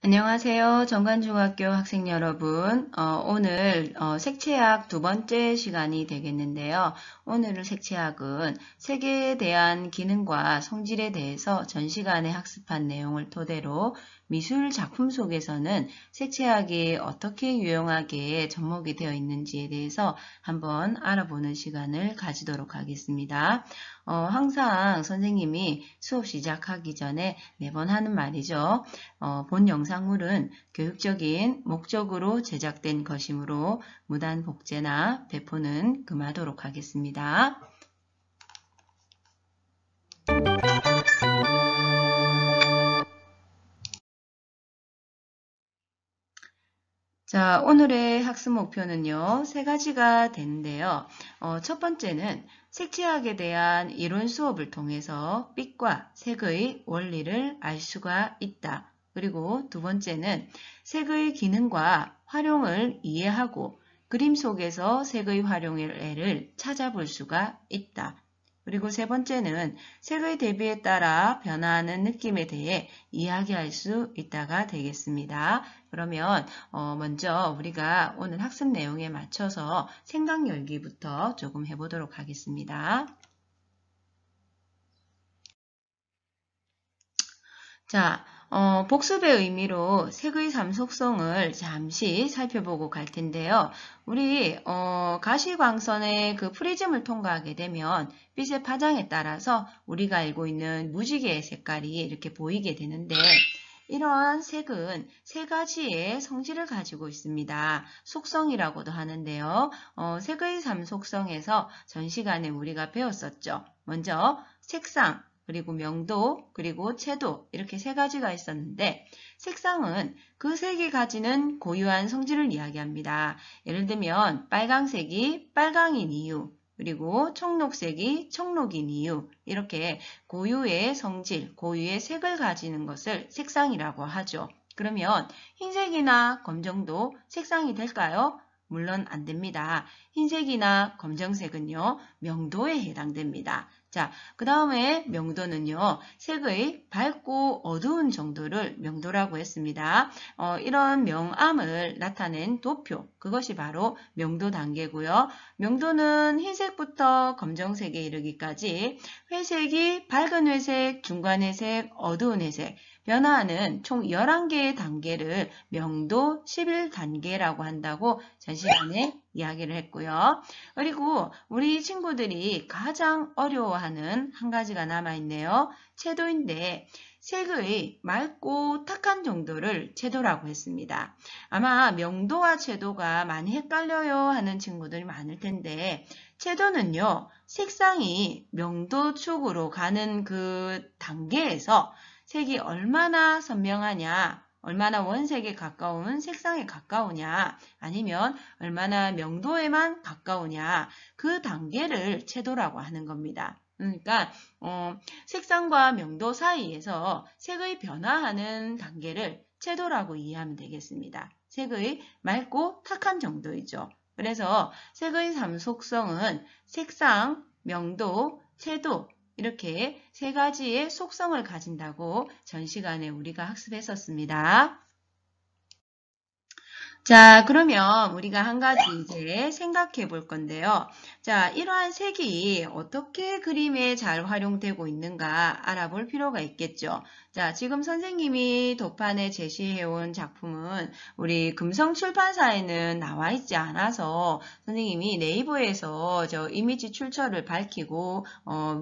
안녕하세요. 정관중학교 학생 여러분. 오늘 색채학 두 번째 시간이 되겠는데요. 오늘 색채학은 색에 대한 기능과 성질에 대해서 전 시간에 학습한 내용을 토대로 미술 작품 속에서는 색채학이 어떻게 유용하게 접목이 되어 있는지에 대해서 한번 알아보는 시간을 가지도록 하겠습니다. 항상 선생님이 수업 시작하기 전에 매번 하는 말이죠. 본 영상물은 교육적인 목적으로 제작된 것이므로 무단 복제나 배포는 금하도록 하겠습니다. 자, 오늘의 학습 목표는요, 세 가지가 되는데요. 첫 번째는 색채학에 대한 이론 수업을 통해서 빛과 색의 원리를 알 수가 있다. 그리고 두 번째는 색의 기능과 활용을 이해하고 그림 속에서 색의 활용을 찾아볼 수가 있다. 그리고 세 번째는 색의 대비에 따라 변화하는 느낌에 대해 이야기할 수 있다가 되겠습니다. 그러면 먼저 우리가 오늘 학습 내용에 맞춰서 생각 열기부터 조금 해보도록 하겠습니다. 자, 복습의 의미로 색의 삼속성을 잠시 살펴보고 갈 텐데요. 우리 가시광선의 그 프리즘을 통과하게 되면 빛의 파장에 따라서 우리가 알고 있는 무지개의 색깔이 이렇게 보이게 되는데 이러한 색은 세 가지의 성질을 가지고 있습니다. 속성이라고도 하는데요. 색의 삼속성에서 전 시간에 우리가 배웠었죠. 먼저 색상, 그리고 명도, 그리고 채도 이렇게 세 가지가 있었는데 색상은 그 색이 가지는 고유한 성질을 이야기합니다. 예를 들면 빨강색이 빨강인 이유, 그리고 청록색이 청록인 이유 이렇게 고유의 성질, 고유의 색을 가지는 것을 색상이라고 하죠. 그러면 흰색이나 검정도 색상이 될까요? 물론 안 됩니다. 흰색이나 검정색은요, 명도에 해당됩니다. 자, 그 다음에 명도는요, 색의 밝고 어두운 정도를 명도라고 했습니다. 이런 명암을 나타낸 도표, 그것이 바로 명도 단계고요. 명도는 흰색부터 검정색에 이르기까지 회색이 밝은 회색, 중간 회색, 어두운 회색, 변화하는 총 11개의 단계를 명도 11단계라고 한다고 전 시간에 이야기를 했고요. 그리고 우리 친구들이 가장 어려워하는 한 가지가 남아있네요. 채도인데 색의 맑고 탁한 정도를 채도라고 했습니다. 아마 명도와 채도가 많이 헷갈려요 하는 친구들이 많을 텐데 채도는요. 색상이 명도 축으로 가는 그 단계에서 색이 얼마나 선명하냐, 얼마나 원색에 가까운 색상에 가까우냐, 아니면 얼마나 명도에만 가까우냐, 그 단계를 채도라고 하는 겁니다. 그러니까 색상과 명도 사이에서 색의 변화하는 단계를 채도라고 이해하면 되겠습니다. 색의 맑고 탁한 정도이죠. 그래서 색의 삼속성은 색상, 명도, 채도 이렇게 세 가지의 속성을 가진다고 전 시간에 우리가 학습했었습니다. 자, 그러면 우리가 한 가지 이제 생각해 볼 건데요. 자, 이러한 색이 어떻게 그림에 잘 활용되고 있는가 알아볼 필요가 있겠죠. 자, 지금 선생님이 도판에 제시해온 작품은 우리 금성출판사에는 나와 있지 않아서 선생님이 네이버에서 저 이미지 출처를 밝히고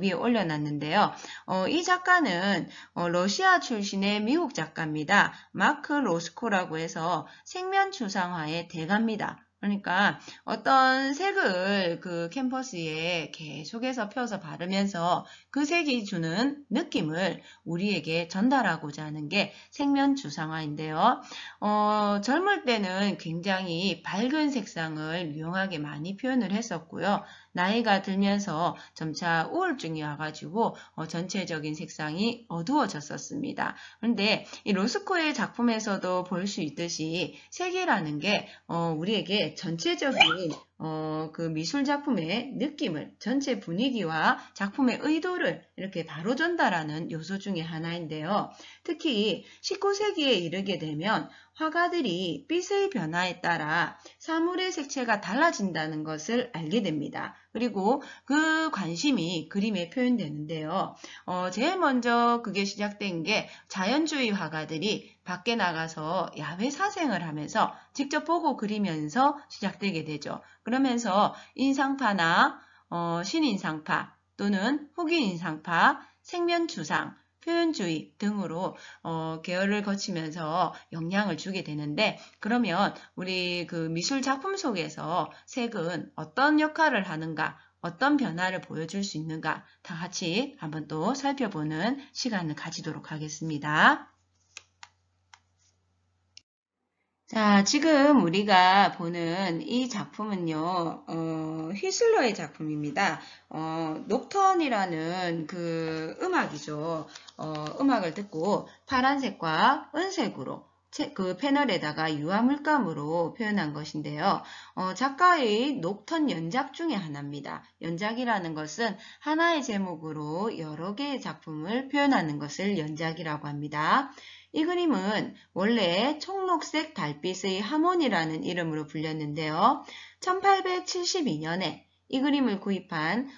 위에 올려놨는데요. 이 작가는 러시아 출신의 미국 작가입니다. 마크 로스코라고 해서 색면 추상화의 대가입니다. 그러니까 어떤 색을 그 캔버스에 계속해서 펴서 바르면서 그 색이 주는 느낌을 우리에게 전달하고자 하는 게 색면 추상화인데요. 젊을 때는 굉장히 밝은 색상을 유용하게 많이 표현을 했었고요. 나이가 들면서 점차 우울증이 와가지고 전체적인 색상이 어두워졌었습니다. 그런데 이 로스코의 작품에서도 볼 수 있듯이 색이라는 게 우리에게 전체적인 그 미술 작품의 느낌을, 전체 분위기와 작품의 의도를 이렇게 바로 전달하는 요소 중에 하나인데요. 특히 19세기에 이르게 되면 화가들이 빛의 변화에 따라 사물의 색채가 달라진다는 것을 알게 됩니다. 그리고 그 관심이 그림에 표현되는데요. 제일 먼저 그게 시작된 게 자연주의 화가들이 밖에 나가서 야외 사생을 하면서 직접 보고 그리면서 시작되게 되죠. 그러면서 인상파나 신인상파 또는 후기인상파, 생면추상, 표현주의 등으로 계열을 거치면서 영향을 주게 되는데, 그러면 우리 그 미술 작품 속에서 색은 어떤 역할을 하는가, 어떤 변화를 보여줄 수 있는가 다 같이 한번 또 살펴보는 시간을 가지도록 하겠습니다. 자, 지금 우리가 보는 이 작품은요, 휘슬러의 작품입니다. 녹턴이라는 그 음악이죠. 음악을 듣고 파란색과 은색으로 그 패널에다가 유화물감으로 표현한 것인데요. 작가의 녹턴 연작 중에 하나입니다. 연작이라는 것은 하나의 제목으로 여러 개의 작품을 표현하는 것을 연작이라고 합니다. 이 그림은 원래 청록색 달빛의 하모니라는 이름으로 불렸는데요. 1872년에 이 그림을 구입한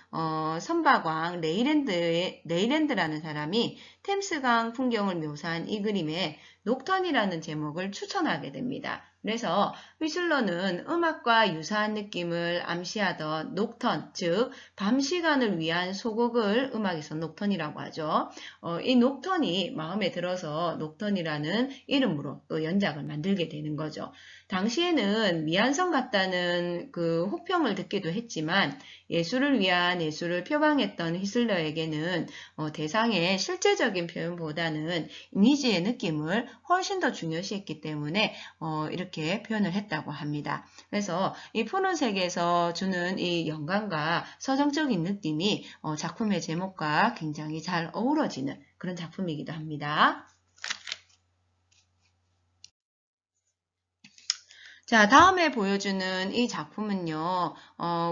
선박왕 레이랜드라는 사람이 템스강 풍경을 묘사한 이 그림에 녹턴이라는 제목을 추천하게 됩니다. 그래서 휘슬러는 음악과 유사한 느낌을 암시하던 녹턴, 즉 밤 시간을 위한 소곡을 음악에서 녹턴이라고 하죠. 이 녹턴이 마음에 들어서 녹턴이라는 이름으로 또 연작을 만들게 되는 거죠. 당시에는 미완성 같다는 그 혹평을 듣기도 했지만 예술을 위한 예술을 표방했던 휘슬러에게는 대상의 실제적인 표현보다는 이미지의 느낌을 훨씬 더 중요시했기 때문에 이렇게 표현을 했다고 합니다. 그래서 이 푸른색에서 주는 이 영감과 서정적인 느낌이 작품의 제목과 굉장히 잘 어우러지는 그런 작품이기도 합니다. 자, 다음에 보여주는 이 작품은요,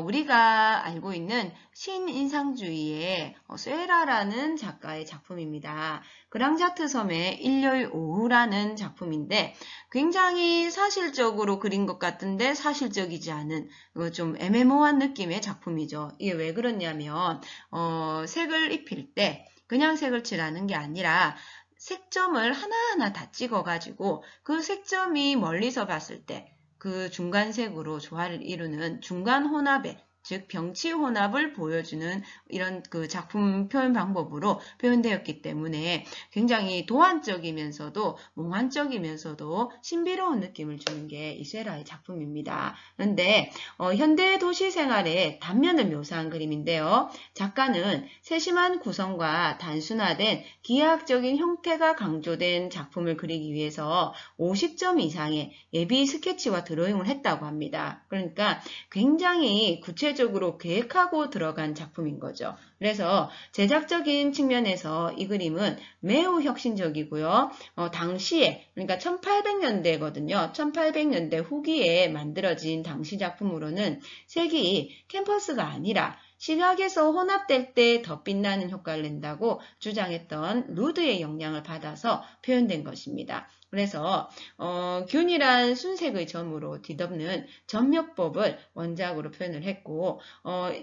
우리가 알고 있는 신인상주의의 쇠라라는 작가의 작품입니다. 그랑자트 섬의 일요일 오후라는 작품인데 굉장히 사실적으로 그린 것 같은데 사실적이지 않은 좀 애매모호한 느낌의 작품이죠. 이게 왜 그러냐면 색을 입힐 때 그냥 색을 칠하는 게 아니라 색점을 하나하나 다 찍어가지고 그 색점이 멀리서 봤을 때 그 중간색으로 조화를 이루는 중간 혼합의, 즉 병치 혼합을 보여주는 이런 그 작품 표현 방법으로 표현되었기 때문에 굉장히 도안적이면서도 몽환적이면서도 신비로운 느낌을 주는 게 이 쇠라의 작품입니다. 그런데 현대 도시 생활의 단면을 묘사한 그림인데요. 작가는 세심한 구성과 단순화된 기하학적인 형태가 강조된 작품을 그리기 위해서 50점 이상의 예비 스케치와 드로잉을 했다고 합니다. 그러니까 굉장히 구체적으로 계획하고 들어간 작품인 거죠. 그래서 제작적인 측면에서 이 그림은 매우 혁신적이고요. 당시에, 그러니까 1800년대거든요. 1800년대 후기에 만들어진 당시 작품으로는 색이 캔버스가 아니라 시각에서 혼합될 때 더 빛나는 효과를 낸다고 주장했던 루드의 영향을 받아서 표현된 것입니다. 그래서 균일한 순색의 점으로 뒤덮는 점묘법을 원작으로 표현을 했고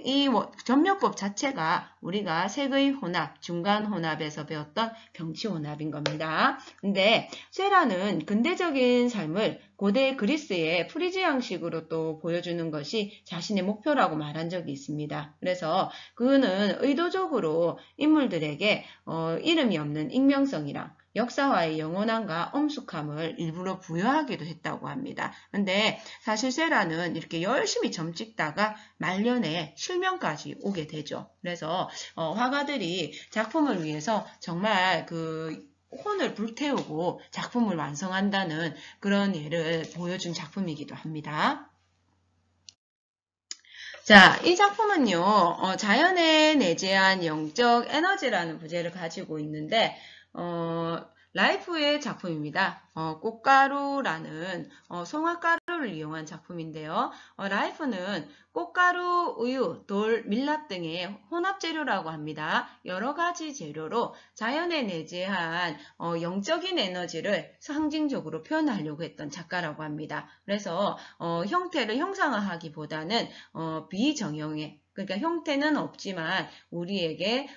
이 점묘법 자체가 우리가 색의 혼합, 중간 혼합에서 배웠던 병치 혼합인 겁니다. 근데 쇠라는 근대적인 삶을 고대 그리스의 프리지 양식으로 또 보여주는 것이 자신의 목표라고 말한 적이 있습니다. 그래서 그는 의도적으로 인물들에게 이름이 없는 익명성이랑 역사와의 영원함과 엄숙함을 일부러 부여하기도 했다고 합니다. 근데 사실 쇠라는 이렇게 열심히 점 찍다가 말년에 실명까지 오게 되죠. 그래서 화가들이 작품을 위해서 정말 그 혼을 불태우고 작품을 완성한다는 그런 예를 보여준 작품이기도 합니다. 자, 이 작품은요, 자연에 내재한 영적 에너지라는 부제를 가지고 있는데, 라이프의 작품입니다. 꽃가루라는 송화가루 송화가루를 이용한 작품인데요. 라이프는 꽃가루, 우유, 돌, 밀랍 등의 혼합재료라고 합니다. 여러 가지 재료로 자연에 내재한 영적인 에너지를 상징적으로 표현하려고 했던 작가라고 합니다. 그래서 형태를 형상화하기보다는 비정형의, 그러니까 형태는 없지만 우리에게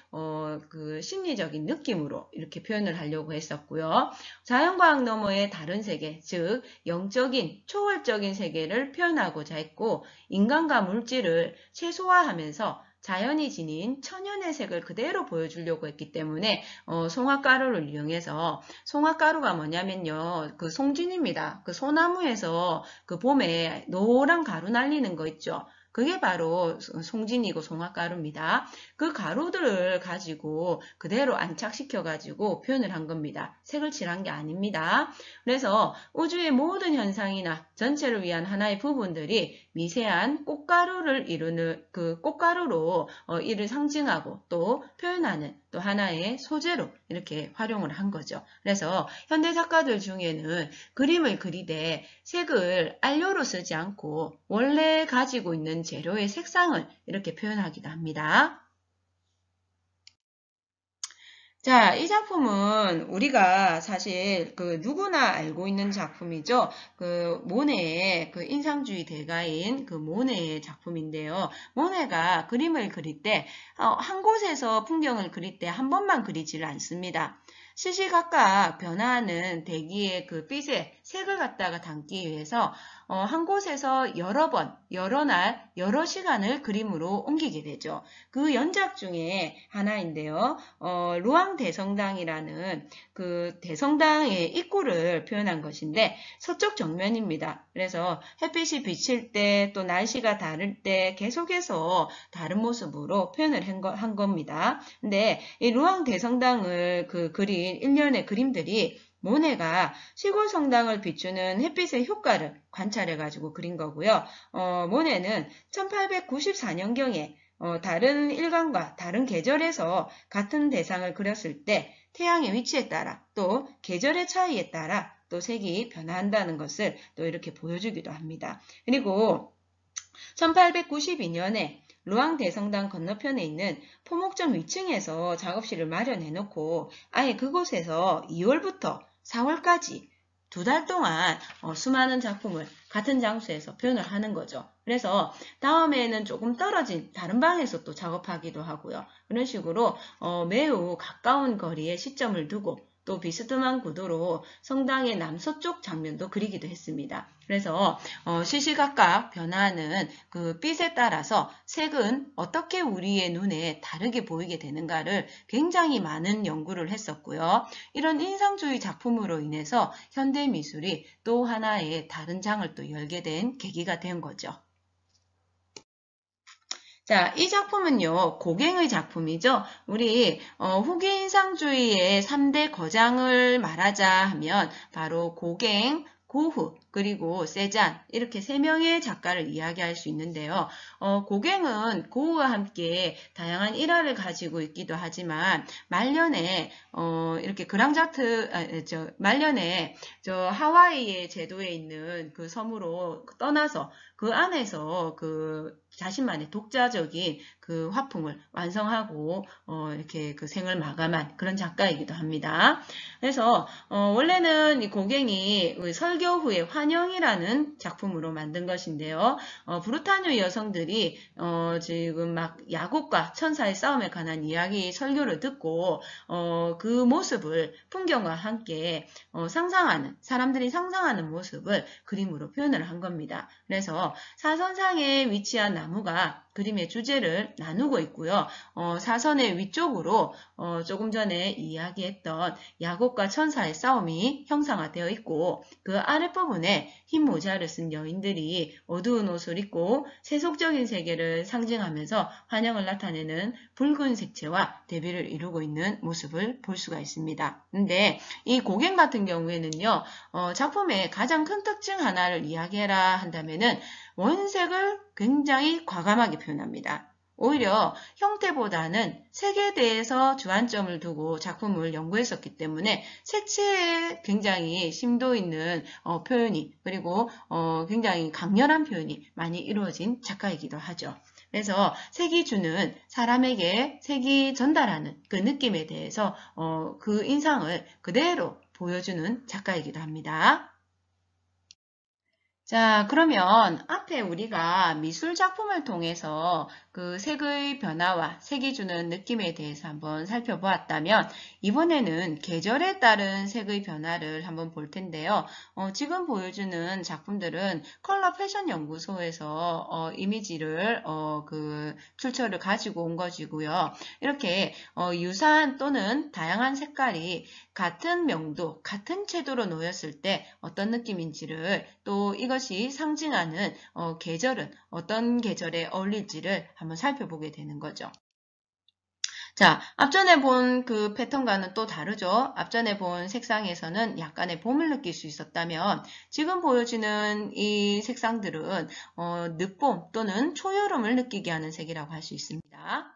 그 심리적인 느낌으로 이렇게 표현을 하려고 했었고요. 자연과학 너머의 다른 세계, 즉 영적인 초월적인 세계를 표현하고자 했고, 인간과 물질을 최소화하면서 자연이 지닌 천연의 색을 그대로 보여주려고 했기 때문에 송화가루를 이용해서, 송화가루가 뭐냐면요, 그 송진입니다. 그 소나무에서 그 봄에 노란 가루 날리는 거 있죠. 그게 바로 송진이고 송화가루입니다. 그 가루들을 가지고 그대로 안착시켜가지고 표현을 한 겁니다. 색을 칠한 게 아닙니다. 그래서 우주의 모든 현상이나 전체를 위한 하나의 부분들이 미세한 꽃가루를 이루는 그 꽃가루로 이를 상징하고 또 표현하는 또 하나의 소재로 이렇게 활용을 한 거죠. 그래서 현대 작가들 중에는 그림을 그리되 색을 안료로 쓰지 않고 원래 가지고 있는 재료의 색상을 이렇게 표현하기도 합니다. 자, 이 작품은 우리가 사실 그 누구나 알고 있는 작품이죠. 그 모네의 그 인상주의 대가인 그 모네의 작품인데요. 모네가 그림을 그릴 때 한 곳에서 풍경을 그릴 때 한 번만 그리지를 않습니다. 시시각각 변화하는 대기의 그 빛의 색을 갖다가 담기 위해서 한 곳에서 여러 번, 여러 날, 여러 시간을 그림으로 옮기게 되죠. 그 연작 중에 하나인데요. 루앙 대성당이라는 그 대성당의 입구를 표현한 것인데 서쪽 정면입니다. 그래서 햇빛이 비칠 때 또 날씨가 다를 때 계속해서 다른 모습으로 표현을 한 겁니다. 근데 이 루앙 대성당을 그린 일련의 그림들이 모네가 시골 성당을 비추는 햇빛의 효과를 관찰해가지고 그린 거고요. 모네는 1894년경에 다른 일간과 다른 계절에서 같은 대상을 그렸을 때 태양의 위치에 따라 또 계절의 차이에 따라 또 색이 변화한다는 것을 또 이렇게 보여주기도 합니다. 그리고 1892년에 루앙 대성당 건너편에 있는 포목점 위층에서 작업실을 마련해 놓고 아예 그곳에서 2월부터 4월까지 2달 동안 수많은 작품을 같은 장소에서 표현을 하는 거죠. 그래서 다음에는 조금 떨어진 다른 방에서 또 작업하기도 하고요. 그런 식으로 매우 가까운 거리에 시점을 두고 또 비스듬한 구도로 성당의 남서쪽 장면도 그리기도 했습니다. 그래서 시시각각 변화하는 그 빛에 따라서 색은 어떻게 우리의 눈에 다르게 보이게 되는가를 굉장히 많은 연구를 했었고요. 이런 인상주의 작품으로 인해서 현대미술이 또 하나의 다른 장을 또 열게 된 계기가 된 거죠. 자, 이 작품은요, 고갱의 작품이죠. 우리 후기 인상주의의 3대 거장을 말하자 하면 바로 고갱, 고흐, 그리고 세잔 이렇게 3명의 작가를 이야기할 수 있는데요. 고갱은 고흐와 함께 다양한 일화를 가지고 있기도 하지만 말년에 이렇게 말년에 하와이의 제도에 있는 그 섬으로 떠나서 그 안에서 그 자신만의 독자적인 그 화풍을 완성하고 이렇게 그 생을 마감한 그런 작가이기도 합니다. 그래서 원래는 이 고갱이 설교 후에 환영이라는 작품으로 만든 것인데요. 브루타뉴 여성들이 지금 막 야곱과 천사의 싸움에 관한 이야기 설교를 듣고 그 모습을 풍경과 함께 사람들이 상상하는 모습을 그림으로 표현을 한 겁니다. 그래서 사선상에 위치한 나무가 그림의 주제를 나누고 있고요. 사선의 위쪽으로 조금 전에 이야기했던 야곱과 천사의 싸움이 형상화되어 있고 그 아랫부분에 흰 모자를 쓴 여인들이 어두운 옷을 입고 세속적인 세계를 상징하면서 환영을 나타내는 붉은 색채와 대비를 이루고 있는 모습을 볼 수가 있습니다. 근데 이 고갱 같은 경우에는요. 작품의 가장 큰 특징 하나를 이야기해라 한다면은 원색을 굉장히 과감하게 표현합니다. 오히려 형태보다는 색에 대해서 주안점을 두고 작품을 연구했었기 때문에 색채에 굉장히 심도 있는 표현이 그리고 굉장히 강렬한 표현이 많이 이루어진 작가이기도 하죠. 그래서 색이 주는 사람에게 색이 전달하는 그 느낌에 대해서 그 인상을 그대로 보여주는 작가이기도 합니다. 자, 그러면 앞에 우리가 미술 작품을 통해서 그 색의 변화와 색이 주는 느낌에 대해서 한번 살펴보았다면 이번에는 계절에 따른 색의 변화를 한번 볼 텐데요. 지금 보여주는 작품들은 컬러 패션 연구소에서 이미지를 그 출처를 가지고 온 것이고요. 이렇게 유사한 또는 다양한 색깔이 같은 명도, 같은 채도로 놓였을 때 어떤 느낌인지를 또 이것이 상징하는 계절은 어떤 계절에 어울릴지를 한번 살펴보게 되는 거죠. 자, 앞전에 본 그 패턴과는 또 다르죠. 앞전에 본 색상에서는 약간의 봄을 느낄 수 있었다면 지금 보여지는 이 색상들은 늦봄 또는 초여름을 느끼게 하는 색이라고 할 수 있습니다.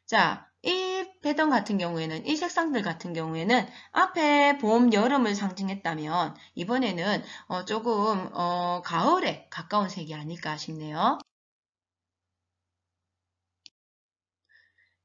자, 이 패턴 같은 경우에는, 이 색상들 같은 경우에는 앞에 봄, 여름을 상징했다면 이번에는 조금 가을에 가까운 색이 아닐까 싶네요.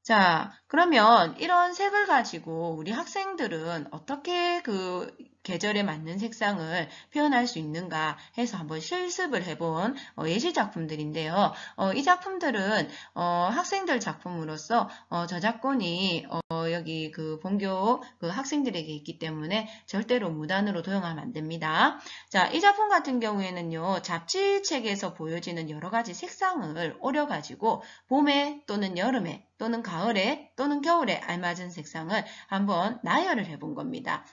자, 그러면 이런 색을 가지고 우리 학생들은 어떻게 그 계절에 맞는 색상을 표현할 수 있는가 해서 한번 실습을 해본 예시 작품들인데요. 이 작품들은 학생들 작품으로서 저작권이 여기 그 본교 그 학생들에게 있기 때문에 절대로 무단으로 도용하면 안 됩니다. 자, 이 작품 같은 경우에는요, 잡지책에서 보여지는 여러 가지 색상을 오려가지고 봄에 또는 여름에 또는 가을에 또는 겨울에 알맞은 색상을 한번 나열을 해본 겁니다.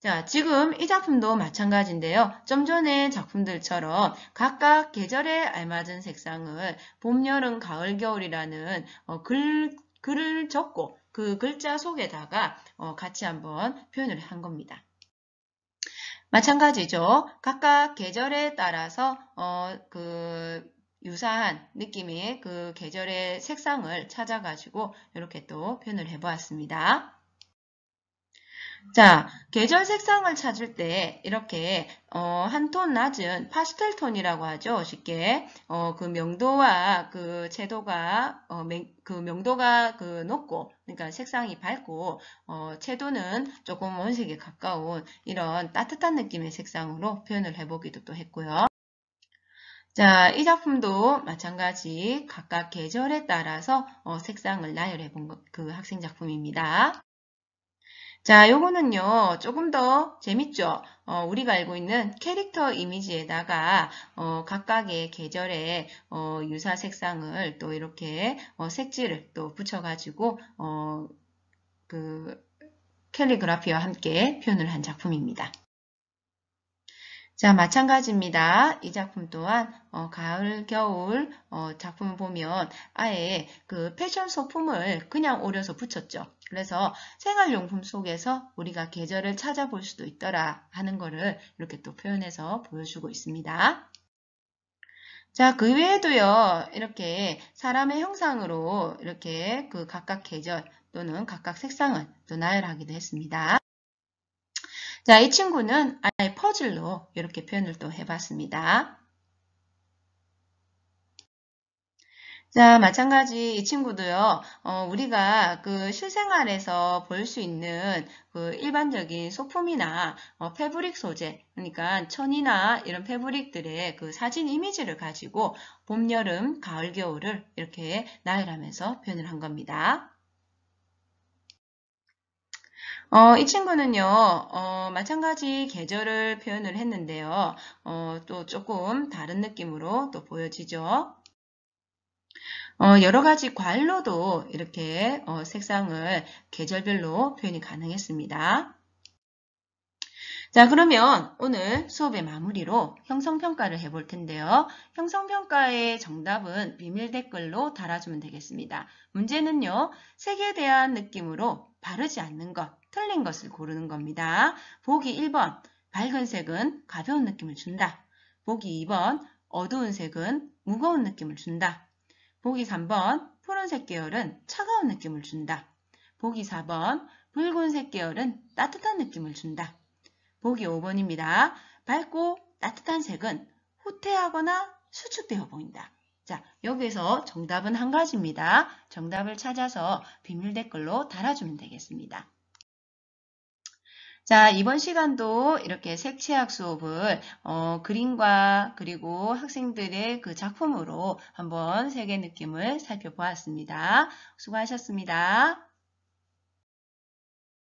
자, 지금 이 작품도 마찬가지인데요. 좀 전에 작품들처럼 각각 계절에 알맞은 색상을 봄, 여름, 가을, 겨울이라는 글을 적고 그 글자 속에다가 같이 한번 표현을 한 겁니다. 마찬가지죠. 각각 계절에 따라서 그 유사한 느낌의 그 계절의 색상을 찾아가지고 이렇게 또 표현을 해보았습니다. 자, 계절 색상을 찾을 때 이렇게 한 톤 낮은 파스텔 톤이라고 하죠. 쉽게 그 명도와 그 채도가 그 명도가 그 높고 그러니까 색상이 밝고 채도는 조금 원색에 가까운 이런 따뜻한 느낌의 색상으로 표현을 해보기도 또 했고요. 자, 이 작품도 마찬가지 각각 계절에 따라서 색상을 나열해 본 그 학생 작품입니다. 자, 요거는요, 조금 더 재밌죠? 우리가 알고 있는 캐릭터 이미지에다가, 각각의 계절의, 유사 색상을 또 이렇게, 색지를 또 붙여가지고, 그, 캘리그라피와 함께 표현을 한 작품입니다. 자, 마찬가지입니다. 이 작품 또한 가을, 겨울 작품을 보면 아예 그 패션 소품을 그냥 오려서 붙였죠. 그래서 생활용품 속에서 우리가 계절을 찾아볼 수도 있더라 하는 거를 이렇게 또 표현해서 보여주고 있습니다. 자, 그 외에도요, 이렇게 사람의 형상으로 이렇게 그 각각 계절 또는 각각 색상을 또 나열하기도 했습니다. 자, 이 친구는 아예 퍼즐로 이렇게 표현을 또 해봤습니다. 자, 마찬가지 이 친구도요, 우리가 그 실생활에서 볼 수 있는 그 일반적인 소품이나 패브릭 소재, 그러니까 천이나 이런 패브릭들의 그 사진 이미지를 가지고 봄, 여름, 가을, 겨울을 이렇게 나열하면서 표현을 한 겁니다. 이 친구는요, 마찬가지 계절을 표현을 했는데요. 또 조금 다른 느낌으로 또 보여지죠. 여러 가지 과일로도 이렇게 색상을 계절별로 표현이 가능했습니다. 자, 그러면 오늘 수업의 마무리로 형성평가를 해볼 텐데요. 형성평가의 정답은 비밀 댓글로 달아주면 되겠습니다. 문제는요, 색에 대한 느낌으로 바르지 않는 것, 틀린 것을 고르는 겁니다. 보기 1번, 밝은 색은 가벼운 느낌을 준다. 보기 2번, 어두운 색은 무거운 느낌을 준다. 보기 3번 푸른색 계열은 차가운 느낌을 준다. 보기 4번 붉은색 계열은 따뜻한 느낌을 준다. 보기 5번입니다. 밝고 따뜻한 색은 후퇴하거나 수축되어 보인다. 자, 여기서 정답은 한 가지입니다. 정답을 찾아서 비밀 댓글로 달아주면 되겠습니다. 자, 이번 시간도 이렇게 색채학 수업을 그림과 그리고 학생들의 그 작품으로 한번 색의 느낌을 살펴보았습니다. 수고하셨습니다.